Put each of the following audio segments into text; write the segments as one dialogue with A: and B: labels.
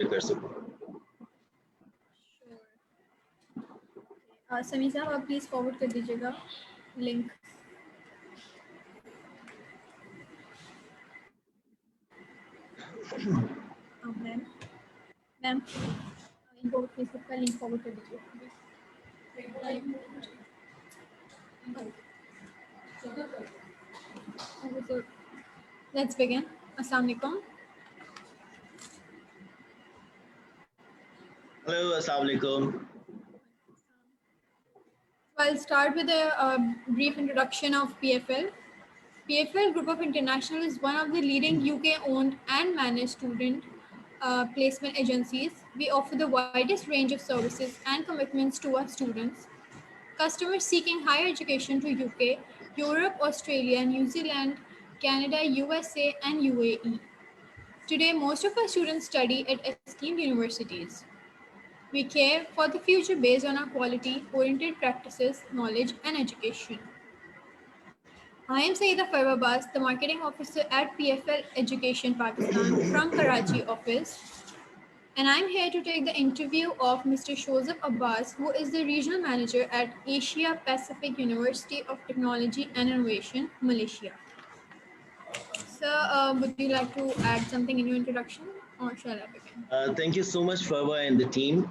A: कर सकूं।
B: समी साहब आप प्लीज फॉरवर्ड कर दीजिएगा लिंक। मैम मैम इनको फेसबुक का लिंक फॉरवर्ड कर दीजिए। So let's begin. Assalamu alaikum.
A: Hello, assalamu alaikum.
B: I'll start with a brief introduction of PFL. PFL Group of International is one of the leading UK-owned and managed student placement agencies. We offer the widest range of services and commitments to our students. Customers seeking higher education to UK, Europe, Australia, New Zealand, Canada, USA, and UAE. Today, most of our students study at esteemed universities. We care for the future based on our quality-oriented practices, knowledge, and education. I am Sayyida Abbas, the Marketing Officer at PFL Education Pakistan from Karachi office. And I'm here to take the interview of Mr. Shozab Abbas, who is the Regional Manager at Asia Pacific University of Technology and Innovation, Malaysia. Sir, would you like to add something in your introduction, or shall I begin?
A: Thank you so much, Farwa and the team.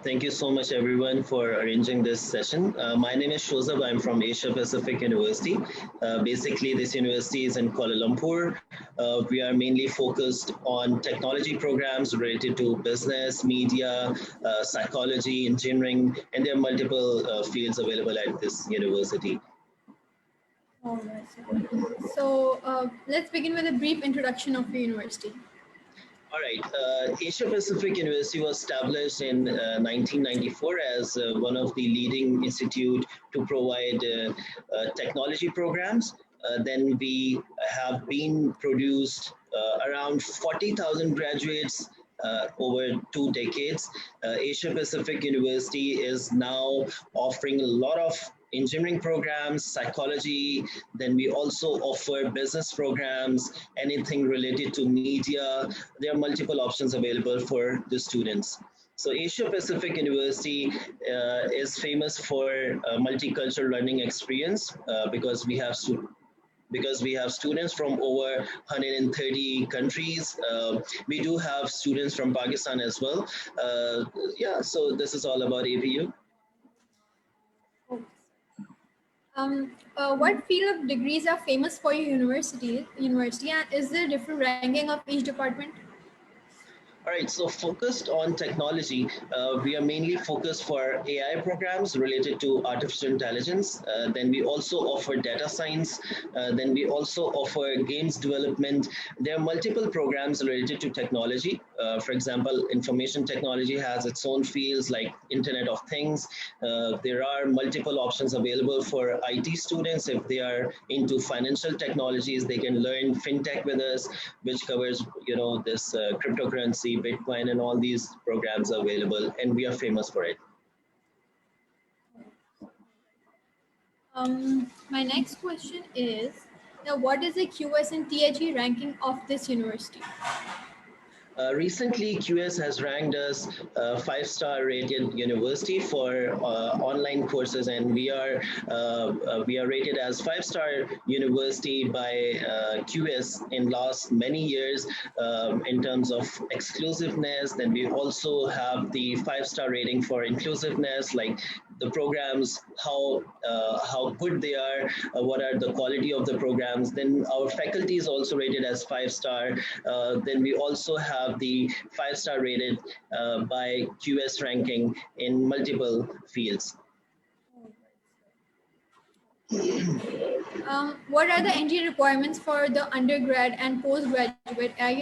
A: Thank you so much, everyone, for arranging this session. My name is Shozab. I'm from Asia Pacific University. Basically, this university is in Kuala Lumpur. We are mainly focused on technology programs related to business, media, psychology, engineering, and there are multiple fields available at this university.
B: All right. So let's begin with a brief introduction of the university.
A: All right. Asia Pacific University was established in 1994 as one of the leading institute to provide technology programs. Then we have been produced around 40,000 graduates over 2 decades. Asia Pacific University is now offering a lot of engineering programs, psychology, then we also offer business programs, anything related to media. There are multiple options available for the students. So Asia Pacific University is famous for multicultural learning experience because we have students from over 130 countries. We do have students from Pakistan as well. Yeah, so this is all about APU.
B: What field of degrees are famous for your university, and is there different ranking of each department?
A: All right, so focused on technology, we are mainly focused for AI programs related to artificial intelligence. Then we also offer data science. Then we also offer games development. There are multiple programs related to technology. For example, information technology has its own fields like Internet of Things. There are multiple options available for IT students. If they are into financial technologies, they can learn fintech with us, which covers, this cryptocurrency, Bitcoin, and all these programs are available, and we are famous for it.
B: My next question is, now what is the QS and THE ranking of this university?
A: Recently, QS has ranked us 5-star rated university for online courses, and we are rated as 5-star university by QS in last many years in terms of exclusiveness. Then we also have the 5-star rating for inclusiveness, like the programs, how good they are, what are the quality of the programs. Then our faculty is also rated as 5-star. Then we also have the 5-star rated by QS ranking in multiple fields.
B: What are the entry requirements for the undergrad and postgraduate at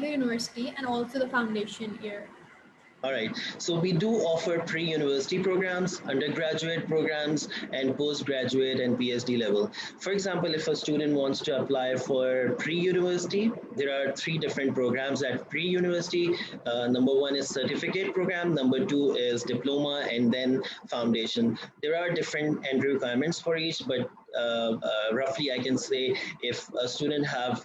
B: your university, and also the foundation year?
A: All right, so we do offer pre-university programs, undergraduate programs, and postgraduate and PhD level. For example, if a student wants to apply for pre-university, there are 3 different programs at pre-university. Number 1 is certificate program, number 2 is diploma, and then foundation. There are different entry requirements for each, but roughly I can say if a student have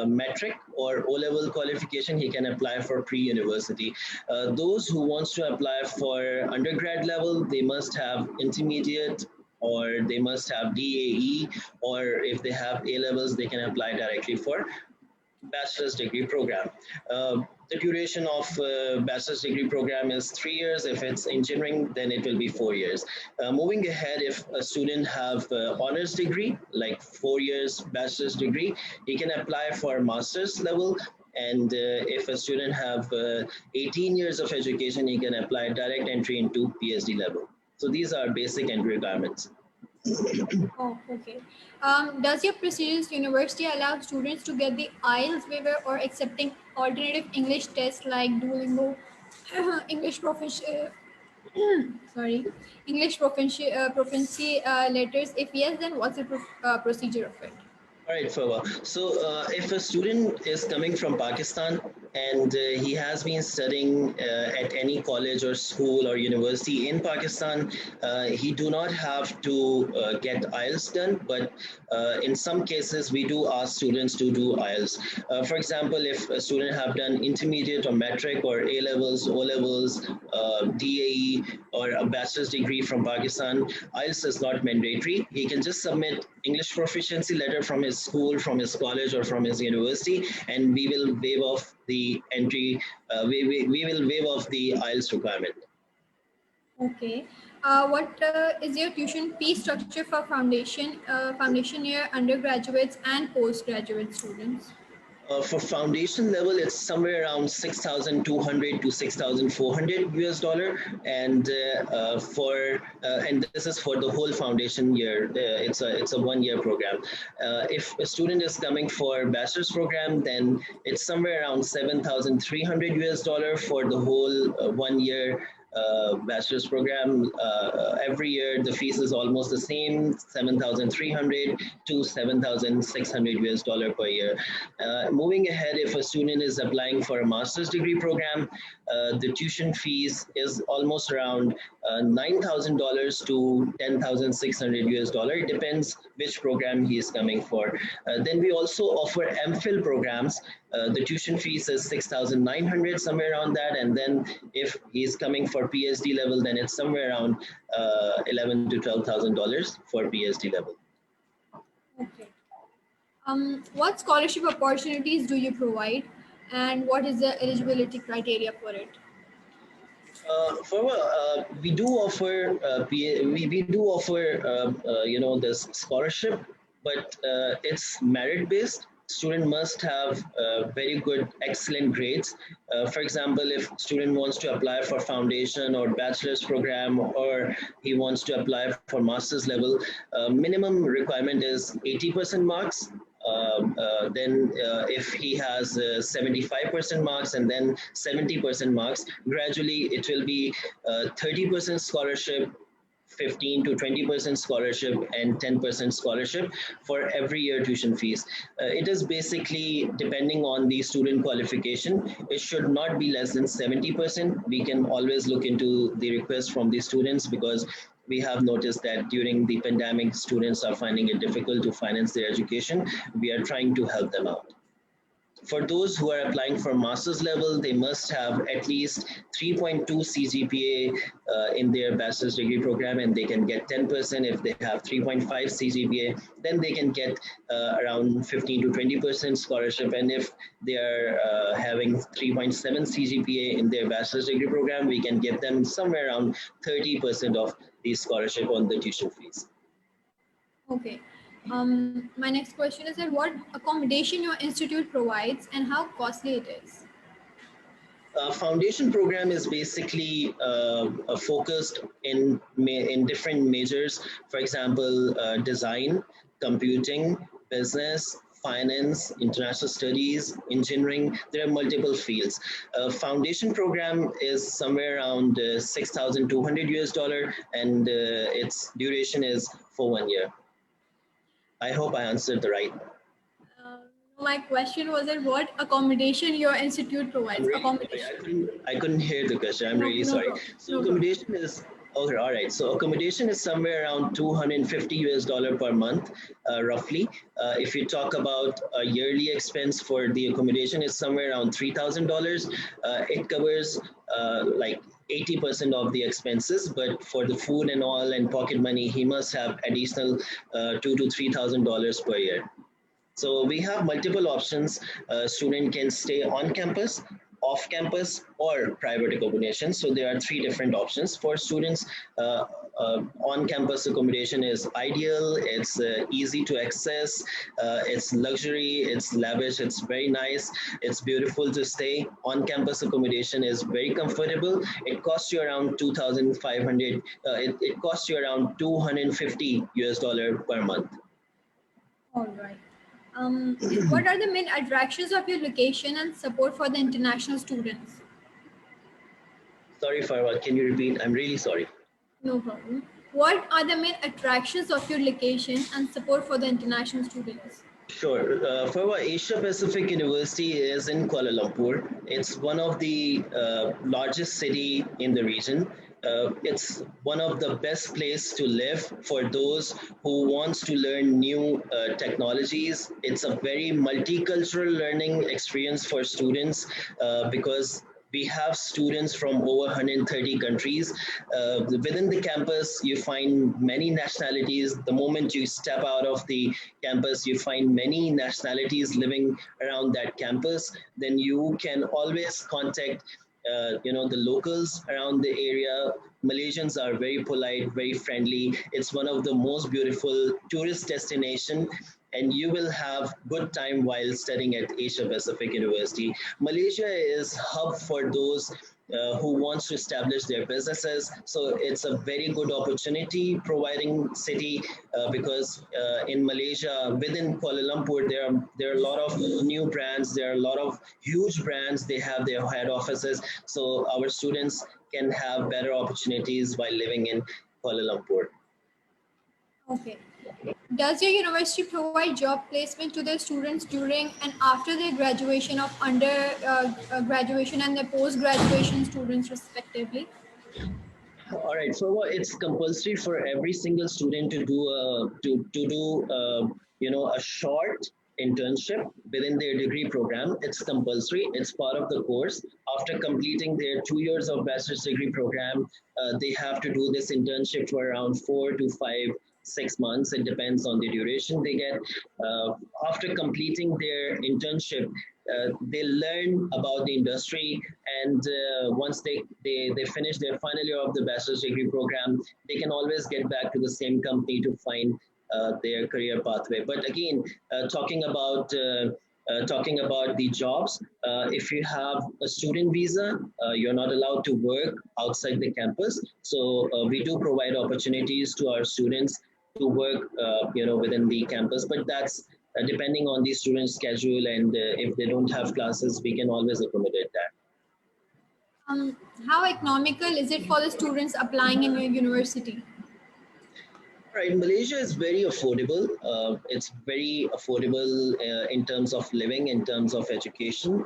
A: metric or O-level qualification, he can apply for pre-university. Those who wants to apply for undergrad level, they must have intermediate or they must have DAE, or if they have A levels, they can apply directly for bachelor's degree program. The duration of bachelor's degree program is 3 years. If it's engineering, then it will be 4 years. Moving ahead, if a student have honors degree, like 4 years bachelor's degree, he can apply for master's level. And if a student have 18 years of education, he can apply direct entry into PhD level. So these are basic entry requirements.
B: Oh, okay. Does your prestigious university allow students to get the IELTS waiver or accepting alternative English tests like Duolingo, English proficiency, sorry, English proficiency letters? If yes, then what's the procedure of it?
A: All right, Fawwa. So, if a student is coming from Pakistan and he has been studying at any college or school or university in Pakistan, he do not have to get IELTS done, but in some cases we do ask students to do IELTS. For example, if a student have done intermediate or metric or A levels, O levels, DAE, or a bachelor's degree from Pakistan, IELTS is not mandatory. He can just submit English proficiency letter from his school, from his college, or from his university, and we will waive off the entry. We will waive off the IELTS requirement.
B: Okay. What is your tuition fee structure for foundation year undergraduates and postgraduate students?
A: For foundation level, it's somewhere around 6,200 to 6,400 US dollar, and and this is for the whole foundation year. It's a 1 year program. If a student is coming for bachelor's program, then it's somewhere around 7,300 US dollar for the whole 1 year bachelor's program. Every year the fees is almost the same, 7,300 to 7,600 US dollar per year. Moving ahead, if a student is applying for a master's degree program, the tuition fees is almost around $9,000 to 10,600 US dollar. It depends which program he is coming for. Then we also offer MPhil programs. The tuition fees is 6,900, somewhere around that. And then if he's coming for PhD level, then it's somewhere around $11,000 to $12,000 for PhD level.
B: Okay. What scholarship opportunities do you provide, and what is the eligibility criteria for it?
A: We do offer we do offer this scholarship, but it's merit based. Student must have very good, excellent grades. For example, if student wants to apply for foundation or bachelor's program, or he wants to apply for master's level, minimum requirement is 80% marks. Then if he has 75% marks and then 70% marks, gradually it will be 30% scholarship, 15 to 20% scholarship, and 10% scholarship for every year tuition fees. It is basically depending on the student qualification. It should not be less than 70%. We can always look into the request from the students, because we have noticed that during the pandemic, students are finding it difficult to finance their education. We are trying to help them out. For those who are applying for master's level, they must have at least 3.2 CGPA in their bachelor's degree program, and they can get 10%. If they have 3.5 CGPA, then they can get around 15 to 20% scholarship. And if they are having 3.7 CGPA in their bachelor's degree program, we can give them somewhere around 30% of the scholarship on the tuition fees.
B: Okay. My next question is that what accommodation your institute provides and how costly it is?
A: Foundation program is basically focused in different majors. For example, design, computing, business, finance, international studies, engineering. There are multiple fields. Foundation program is somewhere around 6,200 US dollar, and its duration is for 1 year. I hope I answered the right.
B: My question was that what accommodation your institute provides.
A: Really, I couldn't hear the question. I'm really sorry. So accommodation is Okay, all right. So accommodation is somewhere around 250 US dollar per month, roughly. If you talk about a yearly expense for the accommodation, is somewhere around $3,000. It covers like 80% of the expenses, but for the food and all and pocket money, he must have additional $2,000 to $3,000 per year. So we have multiple options. A student can stay on campus, off campus, or private accommodation. So there are three different options for students. On campus accommodation is ideal. It's easy to access. It's luxury. It's lavish. It's very nice. It's beautiful to stay. On campus accommodation is very comfortable. It costs you around 2,500. It costs you around 250 US dollar per month.
B: All right. What are the main attractions of your location and support for the international students?
A: Sorry, Farwa, can you repeat? I'm really sorry.
B: No problem. What are the main attractions of your location and support for the international students?
A: Sure. Farwa, Asia Pacific University is in Kuala Lumpur. It's one of the largest city in the region. It's one of the best place to live for those who wants to learn new technologies. It's a very multicultural learning experience for students because we have students from over 130 countries. Within the campus, you find many nationalities. The moment you step out of the campus, you find many nationalities living around that campus. Then you can always contact the locals around the area. Malaysians are very polite, very friendly. It's one of the most beautiful tourist destination, and you will have good time while studying at Asia Pacific University. Malaysia is hub for those who wants to establish their businesses. So it's a very good opportunity providing city because in Malaysia, within Kuala Lumpur, there are a lot of new brands. There are a lot of huge brands. They have their head offices. So our students can have better opportunities while living in Kuala Lumpur.
B: Okay. Does your university provide job placement to their students during and after their graduation of graduation and their post-graduation students respectively?
A: All right, so it's compulsory for every single student to do a short internship within their degree program. It's compulsory. It's part of the course. After completing their 2 years of bachelor's degree program, they have to do this internship for around 4 to 6 months. It depends on the duration they get. After completing their internship, they learn about the industry, and once they finish their final year of the bachelor's degree program, they can always get back to the same company to find their career pathway. But again, talking about the jobs, if you have a student visa, you're not allowed to work outside the campus. So we do provide opportunities to our students to work, within the campus. But that's depending on the student schedule, and if they don't have classes, we can always accommodate that.
B: How economical is it for the students applying in your university?
A: Right, Malaysia is very affordable. It's very affordable in terms of living, in terms of education.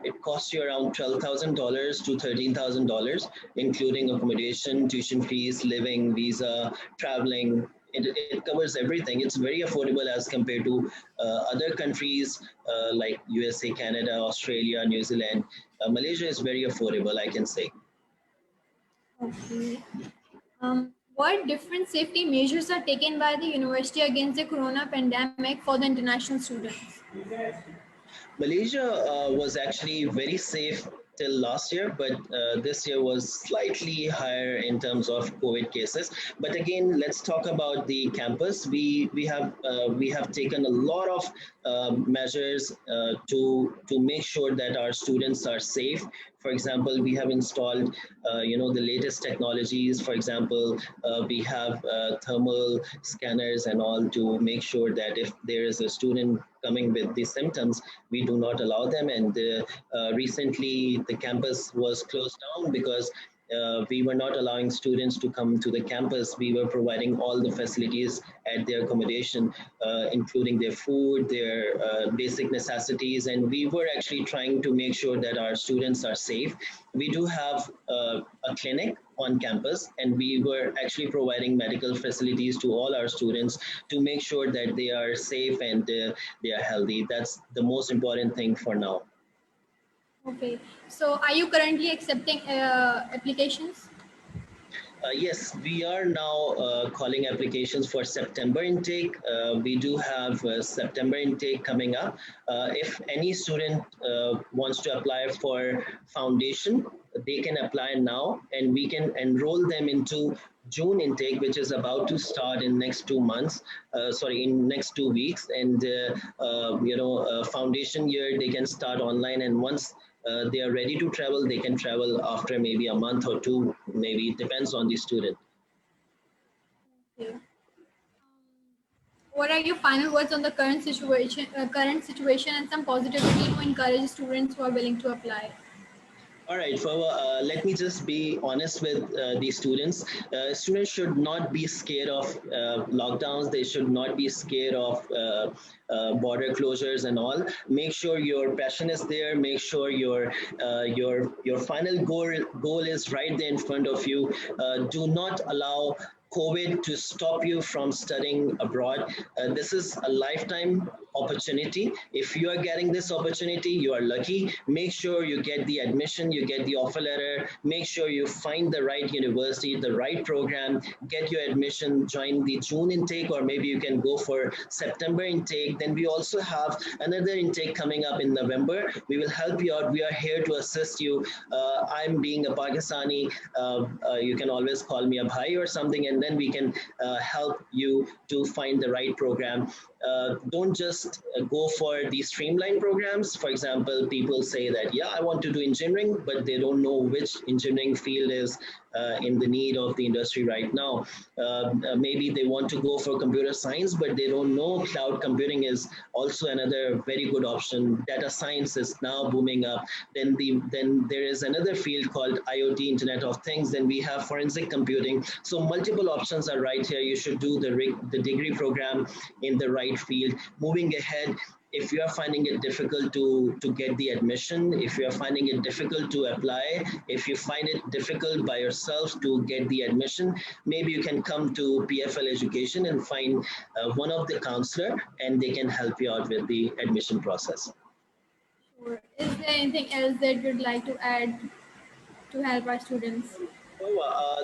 A: It costs you around $12,000 to $13,000, including accommodation, tuition fees, living, visa, traveling. It covers everything. It's very affordable as compared to other countries like USA, Canada, Australia, New Zealand. Malaysia is very affordable, I can say.
B: Okay. What different safety measures are taken by the university against the corona pandemic for the international students?
A: Malaysia was actually very safe till last year, but this year was slightly higher in terms of COVID cases. But again, let's talk about the campus. We have taken a lot of measures to make sure that our students are safe. For example, we have installed the latest technologies. For example, we have thermal scanners and all to make sure that if there is a student coming with these symptoms, we do not allow them. And recently, the campus was closed down because We were not allowing students to come to the campus. We were providing all the facilities at their accommodation, including their food, their basic necessities, and we were actually trying to make sure that our students are safe. We do have a clinic on campus, and we were actually providing medical facilities to all our students to make sure that they are safe and they are healthy. That's the most important thing for now.
B: Okay. So are you currently accepting applications?
A: Yes, we are now calling applications for September intake. We do have September intake coming up. If any student wants to apply for foundation, they can apply now, and we can enroll them into June intake, which is about to start in next 2 months. In next 2 weeks, and foundation year they can start online, and once they are ready to travel, they can travel after maybe a month or two, maybe it depends on the student.
B: Okay. What are your final words on the current situation, and some positivity to encourage students who are willing to apply?
A: All right, let me just be honest with the students. Students should not be scared of lockdowns. They should not be scared of border closures and all. Make sure your passion is there. Make sure your final goal is right there in front of you. Do not allow COVID to stop you from studying abroad. This is a lifetime opportunity. If you are getting this opportunity, you are lucky. Make sure you get the admission, you get the offer letter. Make sure you find the right university, the right program, get your admission, join the June intake, or maybe you can go for September intake. Then we also have another intake coming up in November. We will help you out. We are here to assist you. I'm being a Pakistani. You can always call me a bhai or something, and then we can help you to find the right program. Don't just go for the streamlined programs. For example, people say that, yeah, I want to do engineering, but they don't know which engineering field is in the need of the industry right now. Maybe they want to go for computer science, but they don't know cloud computing is also another very good option. Data science is now booming up. Then there is another field called IoT, Internet of Things. Then we have forensic computing. So multiple options are right here. You should do the degree program in the right field. Moving ahead, if you are finding it difficult to get the admission, if you are finding it difficult to apply, if you find it difficult by yourself to get the admission, maybe you can come to PFL Education and find one of the counselor, and they can help you out with the admission process.
B: Sure. Is there anything else that you'd like to add to help our students?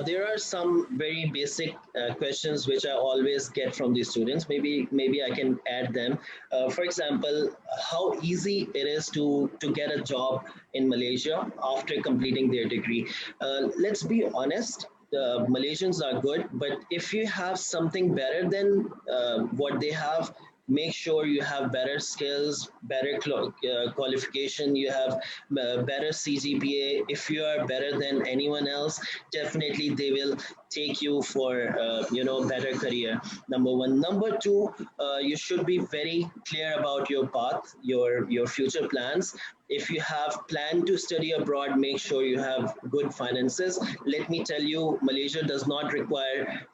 A: There are some very basic questions which I always get from the students. Maybe I can add them. For example, how easy it is to get a job in Malaysia after completing their degree. Let's be honest. The Malaysians are good, but if you have something better than what they have, make sure you have better skills, better qualification, you have better CGPA. If you are better than anyone else, definitely they will take you for better career. Number one. Number two, you should be very clear about your path, your future plans. If you have planned to study abroad, make sure you have good finances. Let me tell you, Malaysia does not require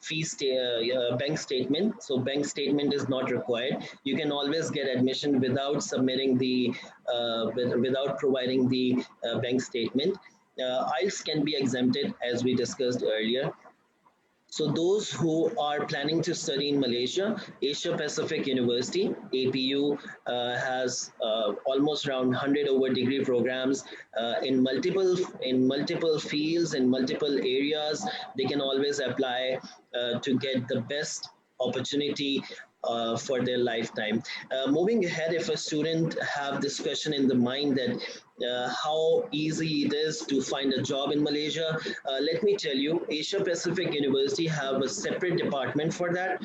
A: bank statement. So bank statement is not required. You can always get admission without submitting without providing the bank statement. IELTS can be exempted, as we discussed earlier. So those who are planning to study in Malaysia, Asia Pacific University, APU, has almost around 100 over degree programs in multiple fields, in multiple areas. They can always apply to get the best opportunity for their lifetime. Moving ahead, if a student have this question in the mind that how easy it is to find a job in Malaysia, let me tell you, Asia Pacific University have a separate department for that.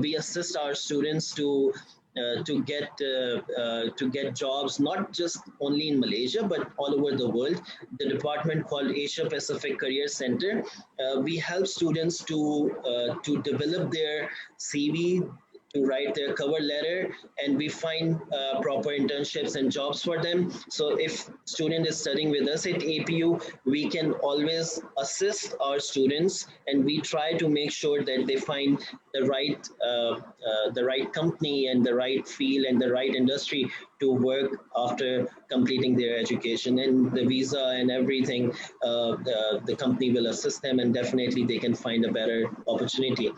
A: We assist our students to get jobs not just only in Malaysia but all over the world. The department called Asia Pacific Career Center. We help students to develop their CV, to write their cover letter, and we find proper internships and jobs for them. So if student is studying with us at APU, we can always assist our students, and we try to make sure that they find the right company and the right field and the right industry to work after completing their education, and the visa and everything. The company will assist them, and definitely they can find a better opportunity.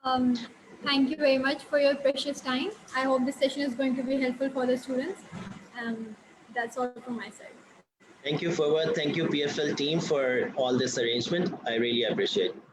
B: Um, Thank you very much for your precious time. I hope this session is going to be helpful for the students. That's all from my side.
A: Thank you, Fawad. Thank you, PFL team, for all this arrangement. I really appreciate it.